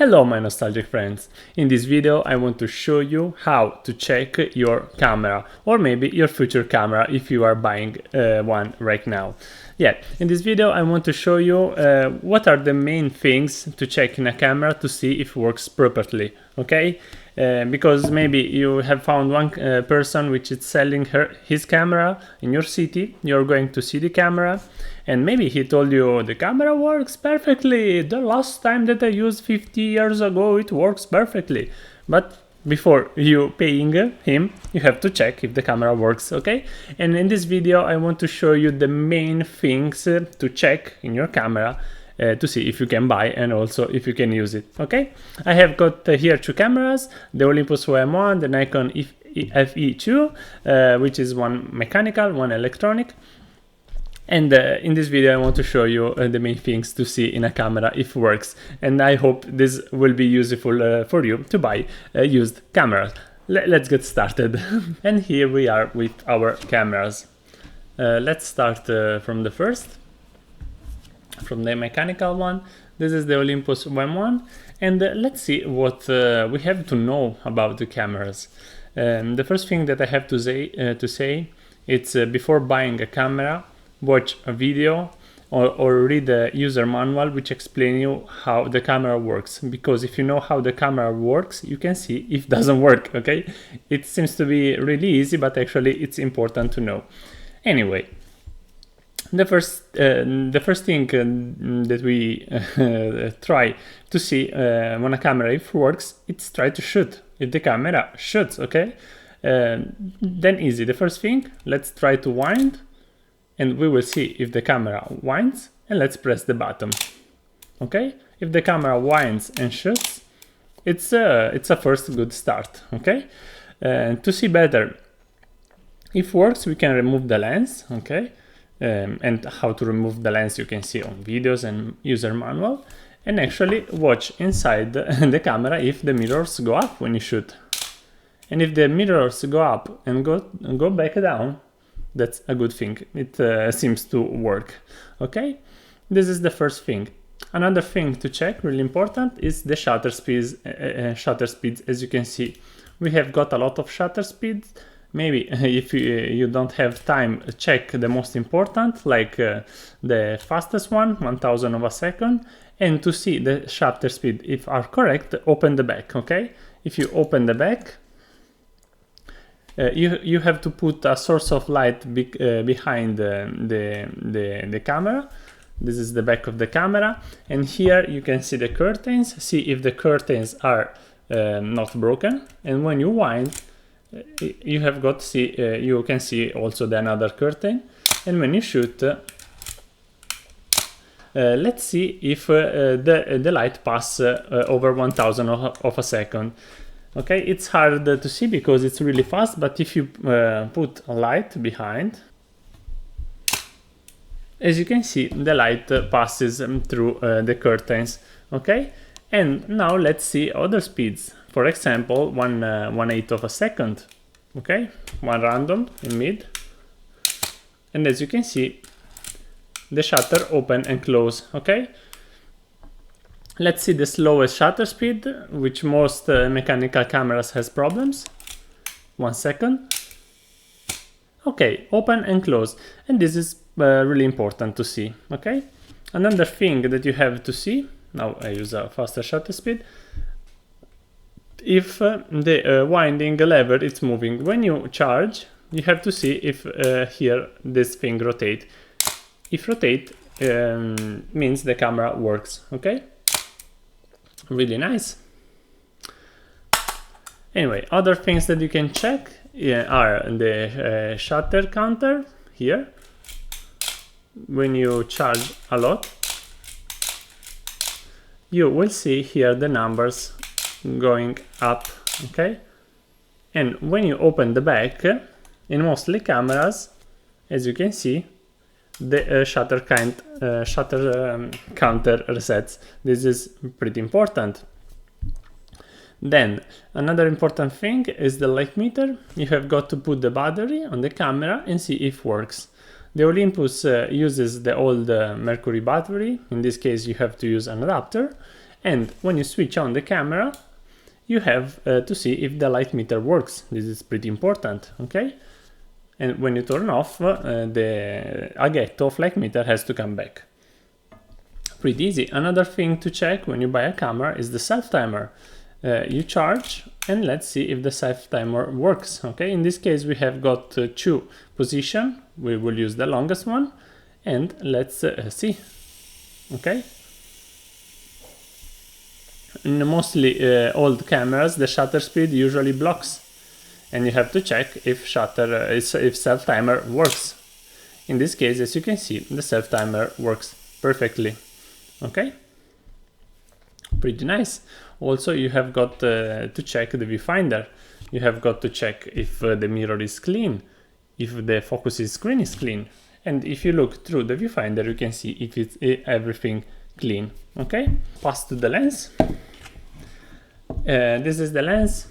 Hello my nostalgic friends! In this video I want to show you how to check your camera, or maybe your future camera if you are buying one right now. In this video I want to show you what are the main things to check in a camera to see if it works properly, okay? Because maybe you have found one person which is selling his camera in your city. You're going to see the camera and maybe he told you the camera works perfectly, the last time that I used 50 years ago it works perfectly. But before you paying him, you have to check if the camera works, okay? And in this video I want to show you the main things to check in your camera to see if you can buy and also if you can use it, okay? I have got here two cameras, the Olympus OM1, the Nikon FE2, which is one mechanical, one electronic. And in this video I want to show you the main things to see in a camera if it works, and I hope this will be useful for you to buy used cameras. Let's get started. And here we are with our cameras. Let's start from the first, from the mechanical one. This is the Olympus OM1, and let's see what we have to know about the cameras. The first thing that I have to say it's before buying a camera, watch a video or read the user manual which explain you how the camera works, because if you know how the camera works you can see if it doesn't work, okay? It seems to be really easy, but actually it's important to know. Anyway, the first thing that we try to see when a camera if works, it's try to shoot if the camera shoots, okay? Then easy. The first thing, let's try to wind and we will see if the camera winds, and let's press the button, okay? If the camera winds and shoots, it's a first good start, okay? To see better if it works, we can remove the lens, okay? And how to remove the lens you can see on videos and user manual, and actually watch inside the camera if the mirrors go up when you shoot. And if the mirrors go up and go back down, that's a good thing. It seems to work, okay? This is the first thing. Another thing to check, really important, is the shutter speeds. As you can see, we have got a lot of shutter speeds. Maybe if you don't have time, check the most important, like the fastest one, 1000 of a second, and to see the shutter speed if are correct, open the back, okay? If you open the back, you have to put a source of light behind the camera. This is the back of the camera, and here you can see the curtains. See if the curtains are not broken, and when you wind, you have got you can see also the another curtain. And when you shoot, let's see if the light pass over 1000 of a second. Okay, it's hard to see because it's really fast, but if you put a light behind, as you can see, the light passes through the curtains, okay? And now let's see other speeds. For example, 1/8 of a second, okay? One random in mid. And as you can see, the shutter open and close, okay? Let's see the slowest shutter speed, which most mechanical cameras has problems. 1 second. Okay, open and close. And this is really important to see, okay? Another thing that you have to see, now I use a faster shutter speed, if the winding lever is moving. When you charge, you have to see if here this thing rotate. If rotate, means the camera works, okay? Really nice. Anyway, other things that you can check are the shutter counter here. When you charge a lot, you will see here the numbers going up, okay? And when you open the back, in mostly cameras, as you can see, the shutter counter resets. This is pretty important. Then another important thing is the light meter. You have got to put the battery on the camera and see if it works. The Olympus uses the old Mercury battery. In this case you have to use an adapter, And when you switch on the camera, you have to see if the light meter works. This is pretty important, okay? And when you turn off, the Aghetto of light meter has to come back. Pretty easy. Another thing to check when you buy a camera is the self-timer. You charge and let's see if the self-timer works, okay? In this case we have got two positions. We will use the longest one and let's see, okay? In mostly old cameras, the shutter speed usually blocks, and you have to check if if self-timer works. In this case, as you can see, the self-timer works perfectly. Okay, pretty nice. Also, you have got to check the viewfinder. You have got to check if the mirror is clean, if the focus screen is clean, and if you look through the viewfinder, you can see if it's everything clean. Okay, pass to the lens. This is the lens.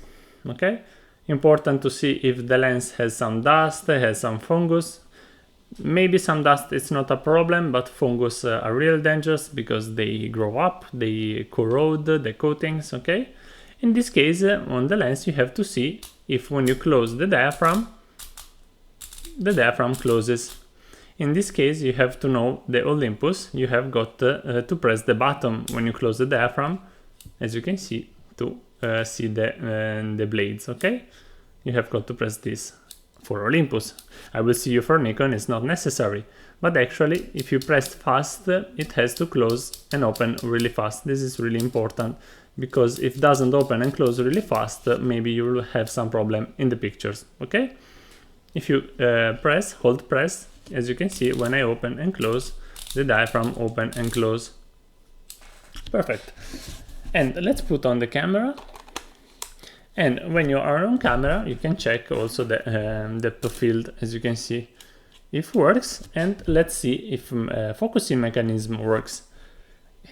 Okay, important to see if the lens has some dust, has some fungus. Maybe some dust is not a problem, but fungus are real dangerous because they grow up, they corrode the coatings, okay? In this case, on the lens, you have to see if when you close the diaphragm closes. In this case, you have to know the Olympus. You have got to press the button when you close the diaphragm, as you can see, to see the blades, okay? You have got to press this. For Olympus, I will see you for Nikon, it's not necessary, but actually if you press fast, it has to close and open really fast. This is really important because if it doesn't open and close really fast, maybe you will have some problem in the pictures, okay? If you hold press, as you can see, when I open and close, the diaphragm open and close. Perfect. And let's put on the camera. And when you are on camera, you can check also the depth of field, as you can see, if works. And let's see if focusing mechanism works.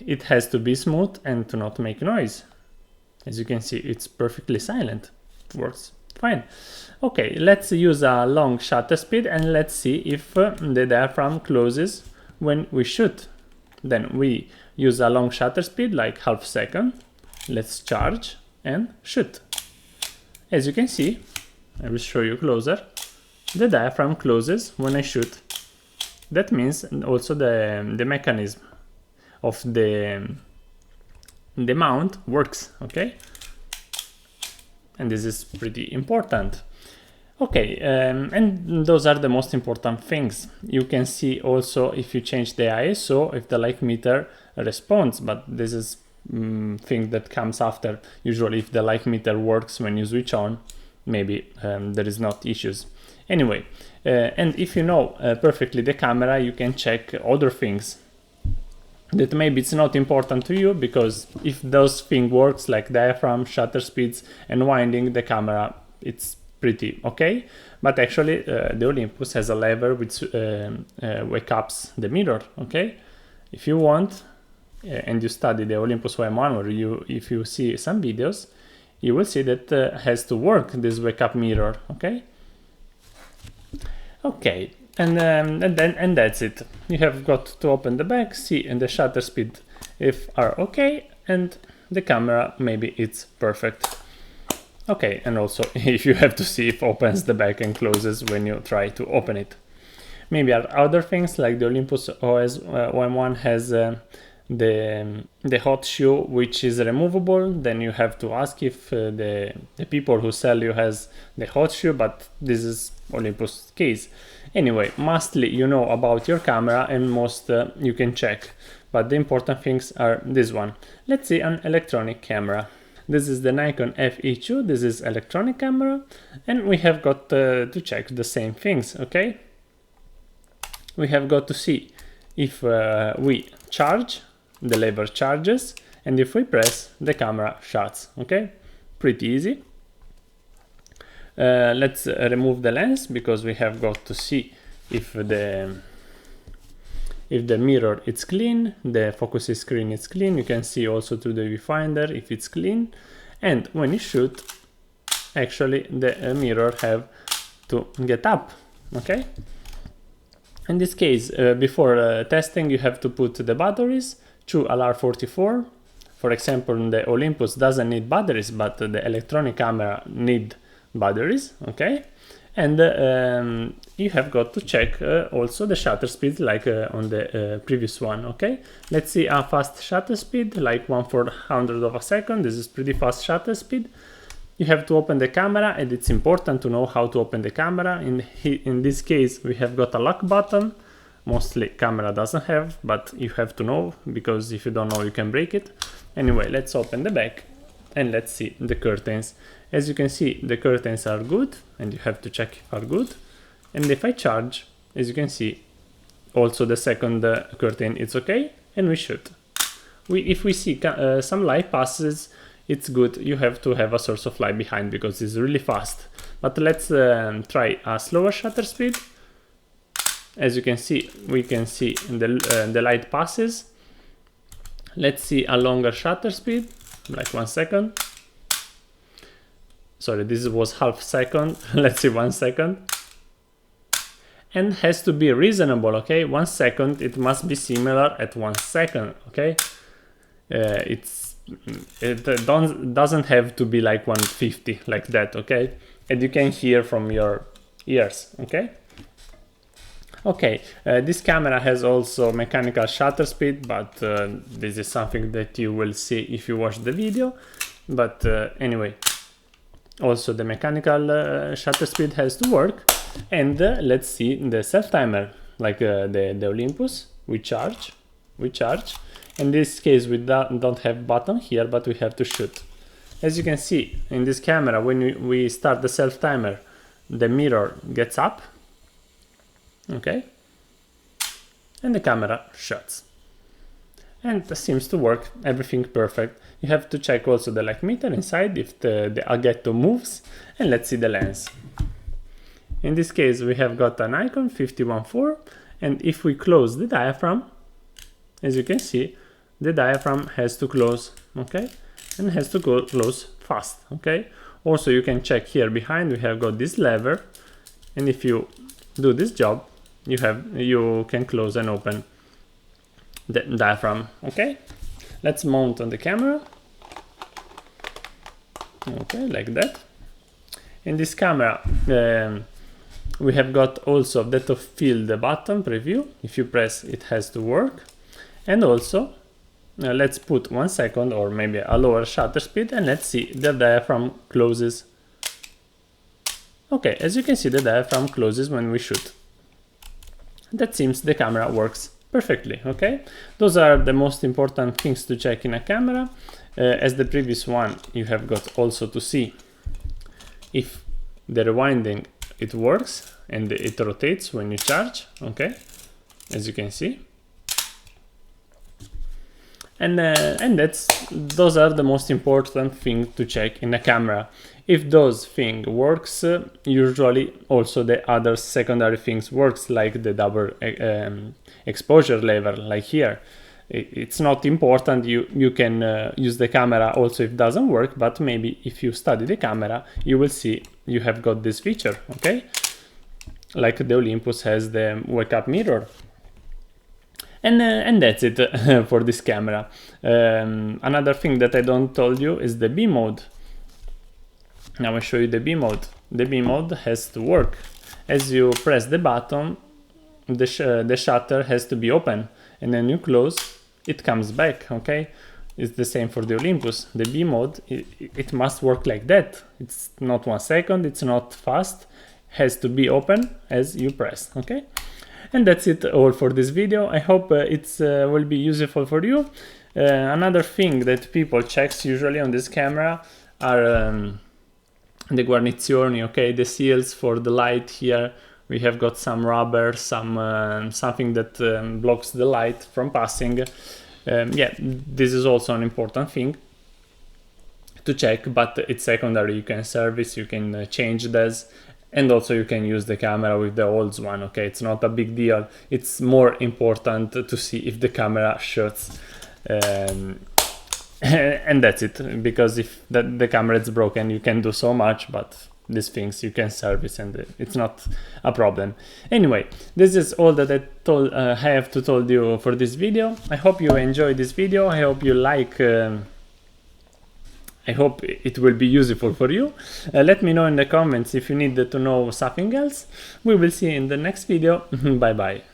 It has to be smooth and to not make noise. As you can see, it's perfectly silent. It works fine. Okay, let's use a long shutter speed and let's see if the diaphragm closes when we shoot. Then we use a long shutter speed, like half second. Let's charge and shoot. As you can see, I will show you closer, the diaphragm closes when I shoot. That means also the mechanism of the mount works, okay? And this is pretty important. Okay, and those are the most important things. You can see also if you change the ISO, if the light meter responds, but this is thing that comes after. Usually if the light meter works when you switch on, maybe there is not issues. Anyway, and if you know perfectly the camera, you can check other things that maybe it's not important to you, because if those things works like diaphragm, shutter speeds and winding, the camera, it's pretty okay. But actually the Olympus has a lever which wake ups the mirror, okay? If you want, and you study the Olympus OM1, or if you see some videos, you will see that has to work, this wake up mirror, okay? Okay, and that's it. You have got to open the back, see and the shutter speed if are okay, and the camera maybe it's perfect. Okay, and also if you have to see if opens the back and closes when you try to open it. Maybe other things like the Olympus OM1 has the hot shoe, which is removable. Then you have to ask if the people who sell you has the hot shoe, but this is Olympus case. Anyway, mostly you know about your camera and most you can check, but the important things are this one. Let's see an electronic camera. This is the Nikon FE2, this is electronic camera, and we have got to check the same things, okay? We have got to see if we charge, the lever charges, and if we press, the camera shuts, okay? Pretty easy. Let's remove the lens, because we have got to see if the mirror is clean, the focus screen is clean. You can see also to the viewfinder if it's clean, and when you shoot, actually the mirror have to get up, okay? In this case, before testing, you have to put the batteries, 2 LR44, For example, the Olympus doesn't need batteries, but the electronic camera need batteries, okay? And you have got to check also the shutter speed like on the previous one, okay? Let's see a fast shutter speed, like 1/400 of a second. This is pretty fast shutter speed. You have to open the camera, and it's important to know how to open the camera. In this case, we have got a lock button. Mostly camera doesn't have, but you have to know, because if you don't know, you can break it. Anyway, let's open the back and let's see the curtains. As you can see, the curtains are good, and you have to check if are good. And if I charge, as you can see, also the second curtain is okay, and we shoot. If we see some light passes, it's good. You have to have a source of light behind because it's really fast. But let's try a slower shutter speed. As you can see, we can see the light passes. Let's see a longer shutter speed, like 1 second. Sorry, this was half second. Let's see 1 second. And has to be reasonable, okay? 1 second, it must be similar at 1 second, okay? It doesn't have to be like 150, like that, okay? And you can hear from your ears, okay? Okay, this camera has also mechanical shutter speed, but this is something that you will see if you watch the video. But anyway, also the mechanical shutter speed has to work. And let's see the self-timer, like the Olympus. We charge. In this case, we don't have button here, but we have to shoot. As you can see in this camera, when we start the self-timer, the mirror gets up. Okay, and the camera shuts, and it seems to work, everything perfect. You have to check also the light meter inside if the Aghetto moves, and let's see the lens. In this case, we have got an Nikon 51.4, and if we close the diaphragm, as you can see, the diaphragm has to close, okay, and has to close fast, okay. Also, you can check here behind, we have got this lever, and if you do this job, you can close and open the diaphragm, okay. Let's mount on the camera, okay, like that. In this camera, we have got also depth of field button preview. If you press, it has to work. And also, let's put 1 second or maybe a lower shutter speed, and let's see the diaphragm closes. Okay, as you can see, the diaphragm closes when we shoot. That seems the camera works perfectly, okay? Those are the most important things to check in a camera. As the previous one, you have got also to see if the rewinding, it works and it rotates when you charge, okay? As you can see. And those are the most important thing to check in a camera. If those thing works, usually also the other secondary things works, like the double exposure level, like here. It's not important, you can use the camera also if it doesn't work, but maybe if you study the camera, you will see you have got this feature, okay? Like the Olympus has the wake up mirror. And that's it for this camera. Another thing that I don't told you is the B mode. Now I show you the B mode. The B mode has to work. As you press the button, the shutter has to be open, and then you close, it comes back, okay? It's the same for the Olympus. The B mode, it must work like that. It's not 1 second, it's not fast, has to be open as you press, okay? And that's it all for this video. I hope it will be useful for you. Another thing that people check usually on this camera are the guarnizioni, okay, the seals for the light. Here we have got some rubber, something that blocks the light from passing. Yeah, this is also an important thing to check, but it's secondary. You can service, you can change this. And also you can use the camera with the old one, okay? It's not a big deal. It's more important to see if the camera shoots. And that's it, because if the camera is broken, you can do so much, but these things you can service, and it's not a problem. Anyway, this is all that I have to tell you for this video. I hope you enjoyed this video. I hope you like I hope it will be useful for you. Let me know in the comments if you need to know something else. We will see you in the next video. Bye bye.